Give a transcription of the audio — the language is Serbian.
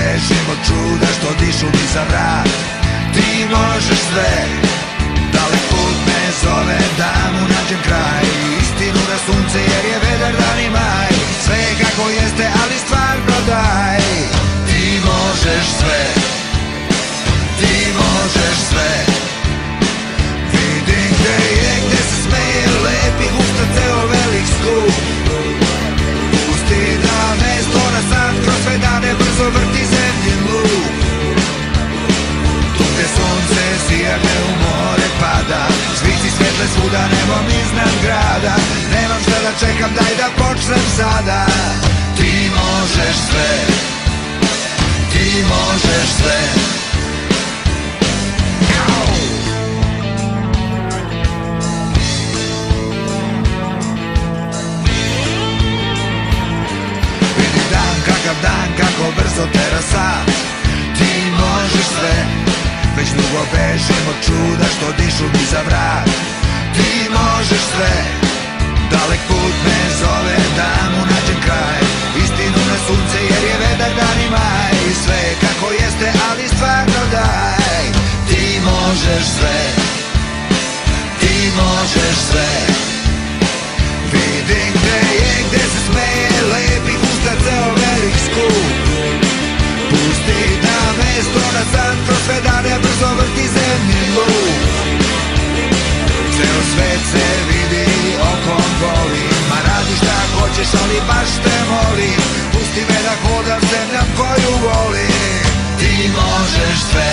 bežim od čuda što dišu mi za vrat. Ti možeš sve, dalek put me zove da mu nađem kraj. Istinu na sunce jer je vedar dan i maj. Sve je kako jeste ali stvarno daj. Ti možeš sve, ti možeš sve. Vidim gde je, gde se smeje lepih usta ceo velik skup. Pusti da mesto na san kroz sve dane brzo vrti zemljin luk. Tu gde sunce sija, gde u more pada, zvici svetle svuda nebom iznad grada. Nemam šta da čekam, daj da počnem sada. Ti možeš sve, ti možeš sve. Vidi dan, kakav dan, kako brzo tera sat. Ti možeš sve, već dugo bežim od čuda što dišu mi za vrat. Ti možeš sve, dalek put me zove da mu nađem kraj. Istinu na sunce jer je vedar dan i maj. Sve je kako jeste ali stvarno daj. Ti možeš sve, ti možeš sve. Vidim gde je, gde se smeje lepih usta ceo velik skup. Pusti da mesto na san kroz sve dane brzo vrti zemljin luk. Ceo svet se vidi okom golim, ma radi šta hoćeš ali baš te molim. Pusti me da hodam zemljom koju volim. Ti možeš sve,